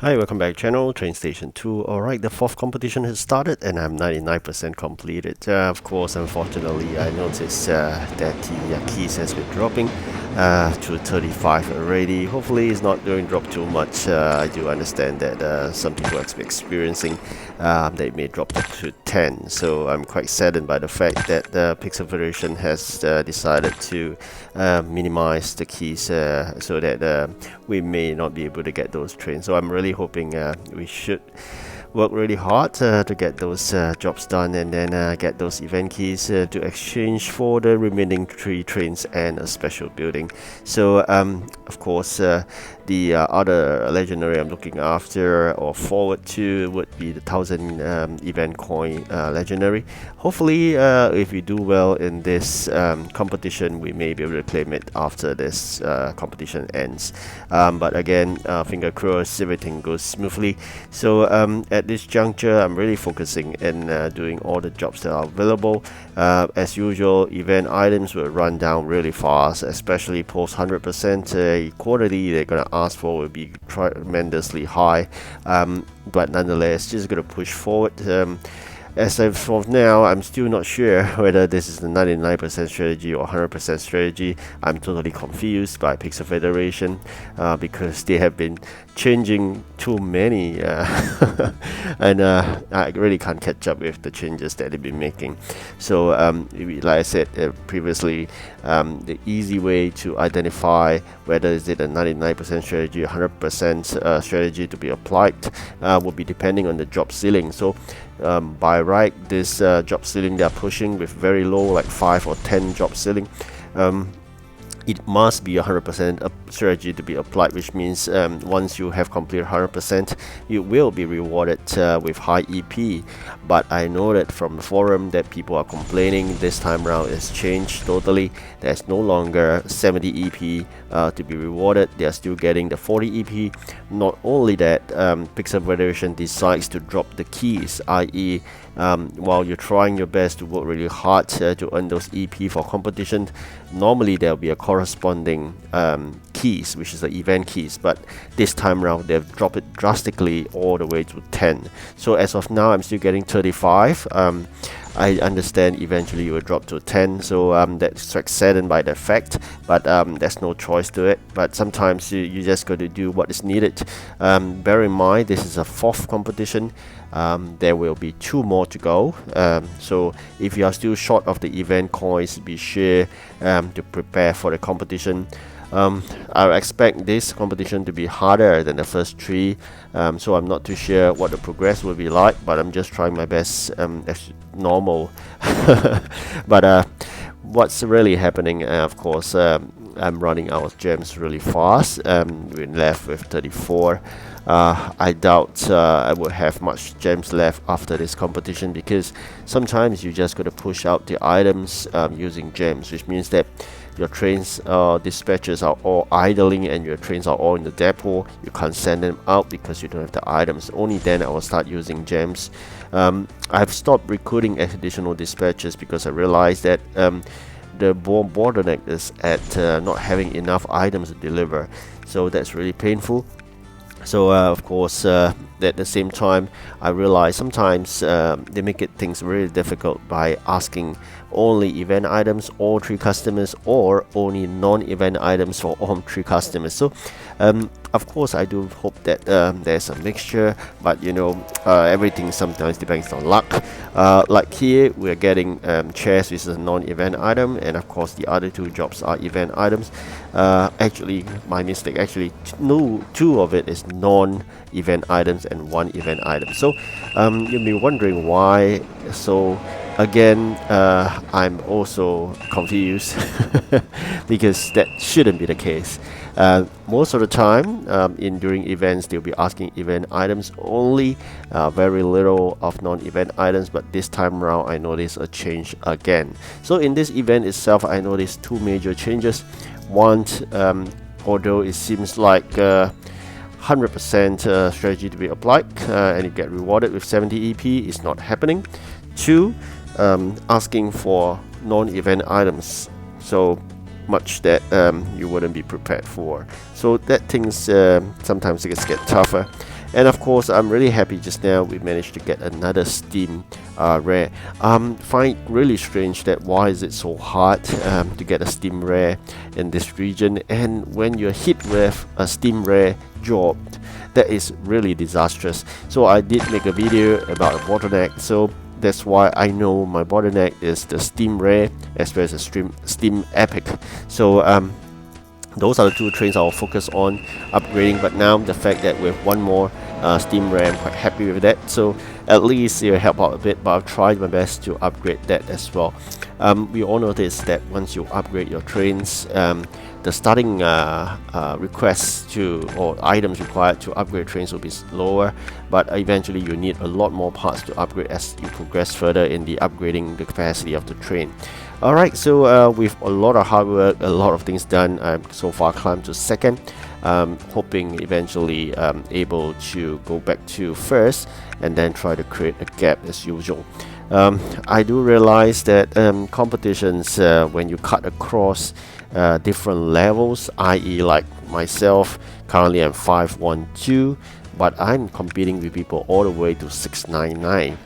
Hi, welcome back channel, TrainStation2. Alright, the fourth competition has started and I'm 99% completed. Of course, unfortunately, I noticed that the keys has been dropping to 35 already. Hopefully it's not going to drop too much. I do understand that some people are experiencing they may drop to 10. So I'm quite saddened by the fact that the Pixel Federation has decided to minimize the keys so that we may not be able to get those trains. So I'm really hoping we should work really hard to get those jobs done and then get those event keys to exchange for the remaining 3 trains and a special building. So of course the other legendary I'm looking after or forward to would be the 1000 event coin legendary. Hopefully if we do well in this competition, we may be able to claim it after this competition ends. But again, finger crossed everything goes smoothly. So at this juncture, I'm really focusing in doing all the jobs that are available. As usual, event items will run down really fast, especially post 100% quarterly. They're gonna ask for will be tremendously high, but nonetheless, just gonna push forward. As of now, I'm still not sure whether this is the 99% strategy or 100% strategy. I'm totally confused by Pixel Federation because they have been changing too many and I really can't catch up with the changes that they've been making. So like I said previously, the easy way to identify whether is it a 99% strategy or 100% strategy to be applied would be depending on the job ceiling. So by right, this job ceiling they're pushing with very low, like 5 or 10 job ceiling, it must be 100% strategy to be applied, which means once you have completed 100%, you will be rewarded with high EP. But I know that from the forum that people are complaining this time around it's changed totally. There's no longer 70 EP to be rewarded. They are still getting the 40 EP. Not only that, Pixel Federation decides to drop the keys, i.e. While you're trying your best to work really hard to earn those EP for competition, normally there'll be a corresponding keys, which is the event keys, but this time around they've dropped it drastically all the way to 10. So as of now, I'm still getting 35. I understand eventually it will drop to 10, so that's quite saddened by the fact, but there's no choice to it. But sometimes you just got to do what is needed. Bear in mind, this is a 4th competition. There will be 2 more to go, so if you are still short of the event coins, be sure to prepare for the competition. I expect this competition to be harder than the first 3, so I'm not too sure what the progress will be like, but I'm just trying my best as normal. But what's really happening, of course, I'm running out of gems really fast. We're left with 34. I doubt I will have much gems left after this competition, because sometimes you just got to push out the items using gems, which means that your trains dispatches are all idling and your trains are all in the depot. You can't send them out because you don't have the items. Only then I will start using gems. I've stopped recruiting additional dispatches because I realized that the bottleneck is at not having enough items to deliver, so that's really painful. So of course at the same time, I realize sometimes they make it things really difficult by asking only event items all 3 customers, or only non-event items for all 3 customers. So of course I do hope that there's a mixture, but you know, everything sometimes depends on luck. Like here we're getting chairs, which is a non-event item, and of course the other 2 jobs are event items. Actually my mistake, actually no, 2 of it is non-event items and 1 event item. So you'll be wondering why. So again, I'm also confused because that shouldn't be the case. Most of the time during events they'll be asking event items only, very little of non-event items, but this time around I noticed a change again. So in this event itself, I noticed 2 major changes. One, although it seems like 100% strategy to be applied and you get rewarded with 70 EP, is not happening. 2, asking for non-event items so much that you wouldn't be prepared for. So that things sometimes it gets tougher. And of course, I'm really happy just now we managed to get another steam rare. Find really strange that why is it so hard to get a steam rare in this region, and when you're hit with a steam rare job, that is really disastrous. So I did make a video about a bottleneck, so that's why I know my bottleneck is the steam rare as well as the steam epic. So those are the two trains I'll focus on upgrading. But now the fact that with one more steam rare, I'm quite happy with that, so at least it'll help out a bit. But I've tried my best to upgrade that as well. We all notice that once you upgrade your trains, the starting requests to or items required to upgrade trains will be lower, but eventually you need a lot more parts to upgrade as you progress further in the upgrading the capacity of the train. Alright, so with a lot of hard work, a lot of things done, I'm so far climbed to second, hoping eventually able to go back to first and then try to create a gap as usual. I do realize that competitions, when you cut across different levels, i.e. like myself, currently I'm 512, but I'm competing with people all the way to 699.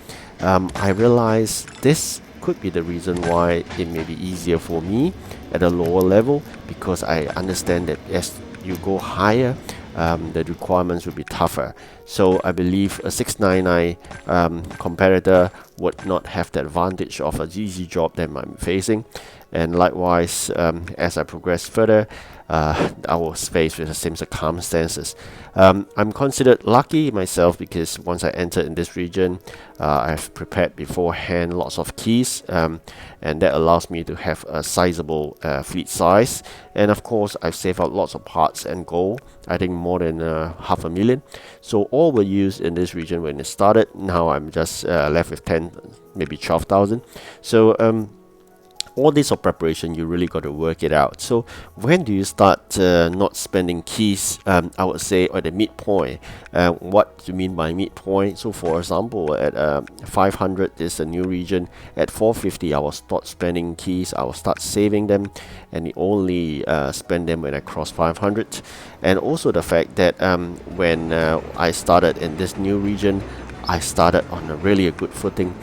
I realize this could be the reason why it may be easier for me at a lower level, because I understand that as you go higher, the requirements will be tougher. So I believe a 699 competitor would not have the advantage of a easy job that I'm facing. And likewise, as I progress further, I was faced with the same circumstances. I'm considered lucky myself because once I entered in this region, I've prepared beforehand lots of keys, and that allows me to have a sizable fleet size. And of course, I've saved out lots of parts and gold, I think more than 500,000. So all were used in this region when it started. Now I'm just left with 10, maybe 12,000. So all this of preparation, you really got to work it out. So when do you start not spending keys? I would say at the midpoint. What do you mean by midpoint? So for example, at 500 is a new region. At 450, I will start spending keys. I will start saving them, and only spend them when I cross 500. And also the fact that when I started in this new region, I started on a really good footing.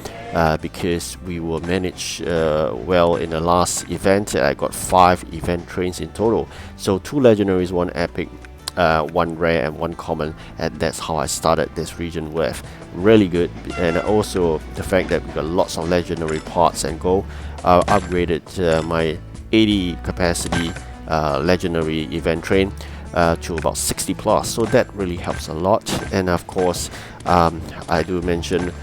Because we were managed well in the last event. I got 5 event trains in total, so 2 legendaries, 1 epic, 1 rare and 1 common, and that's how I started this region with. Really good. And also the fact that we got lots of legendary parts and gold. Upgraded my 80 capacity legendary event train to about 60 plus, so that really helps a lot. And of course, I do mention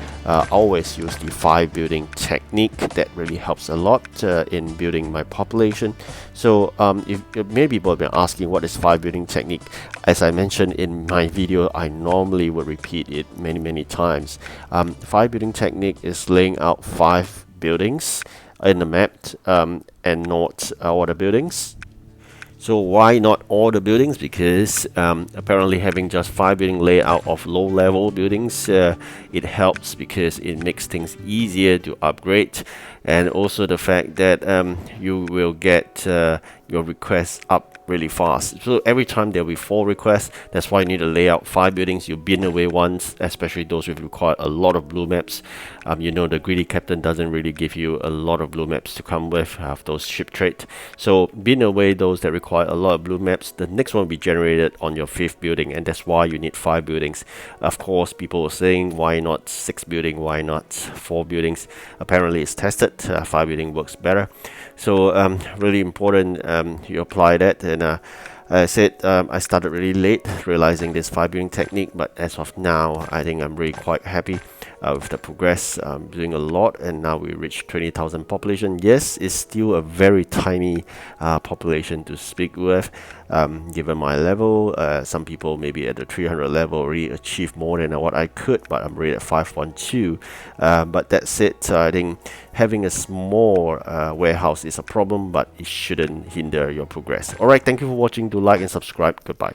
always use the 5 building technique. That really helps a lot in building my population. So if many people have been asking what is 5 building technique, as I mentioned in my video, I normally would repeat it many times. 5 building technique is laying out 5 buildings in the map, and not all the buildings. So why not all the buildings? Because apparently having just 5 building layout of low level buildings, it helps because it makes things easier to upgrade. And also the fact that you will get your requests up really fast. So every time there will be 4 requests, that's why you need to lay out 5 buildings. You bin away once, especially those with require a lot of blue maps. You know, the greedy captain doesn't really give you a lot of blue maps to come with, have those ship trade. So bin away those that require a lot of blue maps. The next one will be generated on your 5th building, and that's why you need 5 buildings. Of course, people are saying why not 6 building, why not 4 buildings? Apparently it's tested, 5 building works better. So really important you apply that. And I said I started really late realizing this 5 building technique, but as of now I think I'm really quite happy with the progress. Doing a lot, and now we reach 20,000 population. Yes, it's still a very tiny population to speak with, given my level. Some people maybe at the 300 level already achieve more than what I could, but I'm already at 512. But that's it. I think having a small warehouse is a problem, but it shouldn't hinder your progress. Alright, thank you for watching. Do like and subscribe. Goodbye.